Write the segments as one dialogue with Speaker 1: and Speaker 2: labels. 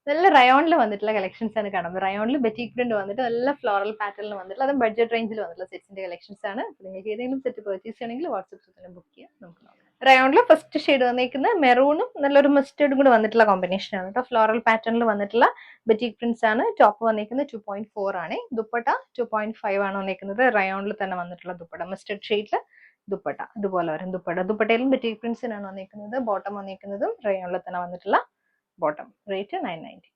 Speaker 1: നല്ല റയോണിൽ വന്നിട്ടുള്ള കളക്ഷൻസ് ആണ് കാണുന്നത്. റയോണിൽ ബെറ്റിക് പ്രിന്റ് വന്നിട്ട് നല്ല ഫ്ലോറൽ പാറ്റേണിൽ വന്നിട്ടുള്ള അതും ബഡ്ജറ്റ് റേഞ്ചിൽ വന്നിട്ടുള്ള സെറ്റ്സിന്റെ കളക്ഷൻസ് ആണ്. നിങ്ങൾക്ക് ഏതെങ്കിലും സെറ്റ് പർച്ചേസ് ചെയ്യണമെങ്കിൽ വാട്സ്ആപ്പ് തന്നെ ബുക്ക് ചെയ്യാം. നമുക്ക് നോക്കാം. റയോണിൽ ഫസ്റ്റ് ഷെയ്ഡ് വന്നിരിക്കുന്ന മെറൂണും നല്ലൊരു മസ്റ്റേർഡും കൂടെ വന്നിട്ടുള്ള കോമ്പിനേഷൻ ആണ് കേട്ടോ. ഫ്ലോറൽ പാറ്റേണിൽ വന്നിട്ടുള്ള ബെറ്റിക് പ്രിന്റ്സ് ആണ്. ടോപ്പ് വന്നിരിക്കുന്നത് 2.4 ആണ്. ദുപ്പട്ട 2.5 ആണ് വന്നിരിക്കുന്നത്. റയോണിൽ തന്നെ വന്നിട്ടുള്ള ദുപ്പട്ട മസ്റ്റേർഡ് ഷെയ്ഡിൽ ദുപ്പട്ട ഇതുപോലെ വരും. ദുപ്പട്ടയിലും ബെറ്റിക് പ്രിന്റ്സിനാണ് വന്നിരിക്കുന്നത്. ബോട്ടം വന്നിരിക്കുന്നതും റയോണിൽ തന്നെ വന്നിട്ടുള്ള ബോട്ടം. റേറ്റ് 990.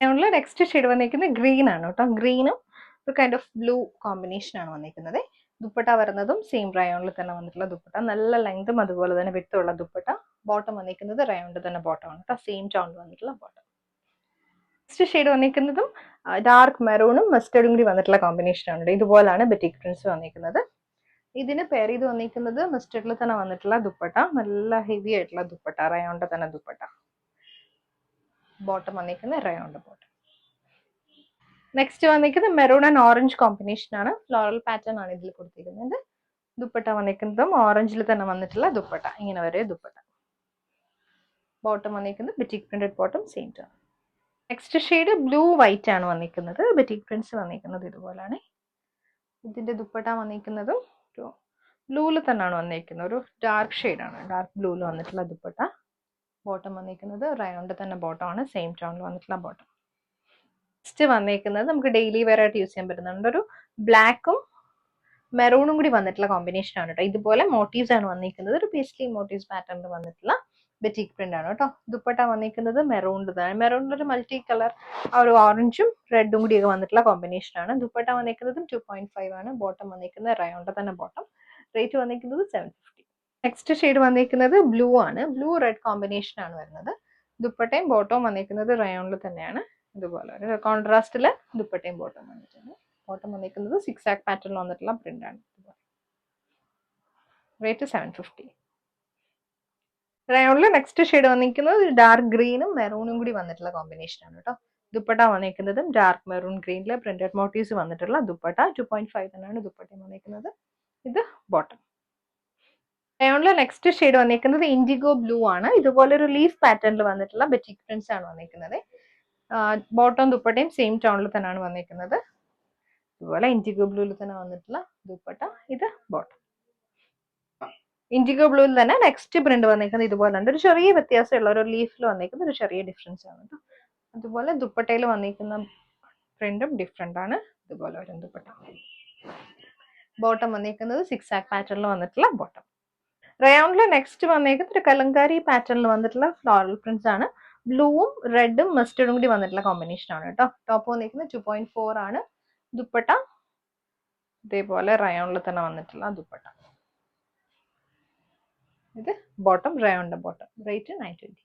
Speaker 1: റയോണിൽ നെക്സ്റ്റ് ഷെയ്ഡ് വന്നിരിക്കുന്നത് ഗ്രീൻ ആണ് കേട്ടോ. ഗ്രീനും ഒരു കൈൻഡ് ഓഫ് ബ്ലൂ കോമ്പിനേഷൻ ആണ് വന്നിരിക്കുന്നത്. ദുപ്പട്ട വരുന്നതും സെയിം റയോണിൽ തന്നെ വന്നിട്ടുള്ള ദുപ്പട്ട. നല്ല ലെങ്തും അതുപോലെ തന്നെ വിട്ടുള്ള ദുപ്പട്ട. ബോട്ടം വന്നിരിക്കുന്നത് റയോണിൽ തന്നെ ബോട്ടം ആണ് കേട്ടോ. സെയിം ടോണിൽ വന്നിട്ടുള്ള ബോട്ടം. നെക്സ്റ്റ് ഷെയ്ഡ് വന്നിരിക്കുന്നതും ഡാർക്ക് മെറൂണും മസ്റ്റേർഡും കൂടി വന്നിട്ടുള്ള കോമ്പിനേഷൻ ആണ്. ഇതുപോലാണ് ബെറ്റിക് പ്രിന്റ്സ് വന്നിരിക്കുന്നത്. ഇതിന് പെയർ ചെയ്ത് വന്നിരിക്കുന്നത് മസ്റ്റേർഡിൽ തന്നെ വന്നിട്ടുള്ള ദുപ്പട്ട. നല്ല ഹെവി ആയിട്ടുള്ള ദുപ്പട്ട. റയോണിന്റെ തന്നെ ദുപ്പട്ട. ബോട്ടം വന്നിരിക്കുന്നത് റയോണിന്റെ ബോട്ടം. നെക്സ്റ്റ് വന്നിരിക്കുന്നത് മെറൂൺ ആൻഡ് ഓറഞ്ച് കോമ്പിനേഷൻ ആണ്. ഫ്ലോറൽ പാറ്റേൺ ആണ് ഇതിൽ കൊടുത്തിരിക്കുന്നത്. ദുപ്പട്ട വന്നിരിക്കുന്നതും ഓറഞ്ചിൽ തന്നെ വന്നിട്ടുള്ള ദുപ്പട്ട. ഇങ്ങനെ വരെ ദുപ്പട്ട. ബോട്ടം വന്നിരിക്കുന്നത് batik printed bottom same tone. Next shade blue white ആണ് വന്നിരിക്കുന്നത്. ബെറ്റിക് പ്രിന്റ്സ് വന്നിരിക്കുന്നത് ഇതുപോലാണ്. ഇതിന്റെ ദുപ്പട്ട വന്നിരിക്കുന്നതും ബ്ലൂവിൽ തന്നെയാണ് വന്നിരിക്കുന്നത്. ഒരു ഡാർക്ക് ഷെയ്ഡാണ്. ഡാർക്ക് ബ്ലൂവിൽ വന്നിട്ടുള്ള ദുപ്പട്ട. ബോട്ടം വന്നിരിക്കുന്നത് റയോണിന്റെ തന്നെ ബോട്ടം ആണ്. സെയിം ടോണിൽ വന്നിട്ടുള്ള ബോട്ടം. നെക്സ്റ്റ് വന്നിരിക്കുന്നത് നമുക്ക് ഡെയിലി വെയർ ആയിട്ട് യൂസ് ചെയ്യാൻ പറ്റുന്നുണ്ട്. ഒരു ബ്ലാക്കും മെറൂണും കൂടി വന്നിട്ടുള്ള കോമ്പിനേഷൻ ആണ് കേട്ടോ. ഇതുപോലെ മോട്ടീവ്സ് ആണ് വന്നിരിക്കുന്നത്. ഒരു പേസ്ലി മോട്ടീവ്സ് പാറ്റേണിൽ വന്നിട്ടുള്ള ബെറ്റിക് പ്രിന്റ് ആണ് കേട്ടോ. ദുപ്പട്ട വന്നിരിക്കുന്നത് മെറൂണിൻ്റെതാണ്. മെറൂണിലൊരു മൾട്ടി കളർ ആ ഒരു ഓറഞ്ചും റെഡും കൂടിയൊക്കെ വന്നിട്ടുള്ള കോമ്പിനേഷൻ ആണ്. ദുപ്പട്ട വന്നിരിക്കുന്നതും 2.5 ആണ്. ബോട്ടം വന്നിരിക്കുന്നത് റയോണിന്റെ തന്നെ ബോട്ടം. റേറ്റ് വന്നിരിക്കുന്നത് 750. നെക്സ്റ്റ് ഷെയ്ഡ് വന്നിരിക്കുന്നത് ബ്ലൂ ആണ്. ബ്ലൂ റെഡ് കോമ്പിനേഷൻ ആണ് വരുന്നത്. ദുപ്പട്ടയും ബോട്ടവും വന്നിരിക്കുന്നത് റയോണിൽ തന്നെയാണ്. ഇതുപോലെ ഒരു കോൺട്രാസ്റ്റില് ദുപ്പട്ടയും ബോട്ടം വന്നിട്ടുണ്ട്. ബോട്ടം വന്നിരിക്കുന്നത് 6 പാറ്റേണിൽ വന്നിട്ടുള്ള പ്രിന്റ് ആണ്. റേറ്റ് 750. റയോണിൽ നെക്സ്റ്റ് ഷെയ്ഡ് വന്നിരിക്കുന്നത് ഡാർക്ക് ഗ്രീനും മെറൂണും കൂടി വന്നിട്ടുള്ള കോമ്പിനേഷൻ ആണ് കേട്ടോ. ദുപ്പട്ട വന്നിരിക്കുന്നതും ഡാർക്ക് മെറൂൺ ഗ്രീനിൽ പ്രിന്റഡ് മോട്ടീവ്സ് വന്നിട്ടുള്ള ദുപ്പട്ട. 2.5 തന്നെയാണ് ദുപ്പട്ടയും വന്നിരിക്കുന്നത്. ഇത് ബോട്ടം. റയോണിൽ നെക്സ്റ്റ് ഷെയ്ഡ് വന്നിരിക്കുന്നത് ഇൻഡിഗോ ബ്ലൂ ആണ്. ഇതുപോലെ ഒരു ലീഫ് പാറ്റേണിൽ വന്നിട്ടുള്ള ബെറ്റിക് പ്രിന്റ്സ് ആണ് വന്നിരിക്കുന്നത്. ബോട്ടം ദുപ്പട്ടയും സെയിം ടോണിൽ തന്നെയാണ് വന്നിരിക്കുന്നത്. ഇതുപോലെ ഇൻഡിഗോ ബ്ലൂവിൽ തന്നെ വന്നിട്ടുള്ള ദുപ്പട്ട. ഇത് ബോട്ടം. ഇൻഡിഗോ ബ്ലൂവിൽ തന്നെ നെക്സ്റ്റ് പ്രിന്റ് വന്നിരിക്കുന്നത് ഇതുപോലെ ഉണ്ട്. ഒരു ചെറിയ വ്യത്യാസമുള്ള ഒരു ലീഫിൽ വന്നിരിക്കുന്ന ഒരു ചെറിയ ഡിഫറൻസ് ആണ് കേട്ടോ. അതുപോലെ ദുപ്പട്ടയിൽ വന്നിരിക്കുന്ന പ്രിന്റും ഡിഫറെന്റ് ആണ്. ഇതുപോലെ വരും ദുപ്പട്ട. ബോട്ടം വന്നിരിക്കുന്നത് 6 പാറ്റേണിൽ വന്നിട്ടുള്ള ബോട്ടം. റയോണിൽ നെക്സ്റ്റ് വന്നിരിക്കുന്നത് ഒരു കലങ്കാരി പാറ്റേണിൽ വന്നിട്ടുള്ള ഫ്ലോറൽ പ്രിന്റ്സ് ആണ്. ബ്ലൂവും റെഡും മസ്റ്റേർഡും കൂടി വന്നിട്ടുള്ള കോമ്പിനേഷൻ ആണ് കേട്ടോ. ടോപ്പ് വന്നിരിക്കുന്നത് 2.4 ആണ്. ദുപ്പട്ട ഇതേപോലെ റയോണിൽ തന്നെ വന്നിട്ടുള്ള ദുപ്പട്ട. ഇത് ബോട്ടം റയോണിന്റെ ബോട്ടം. റേറ്റ് 920.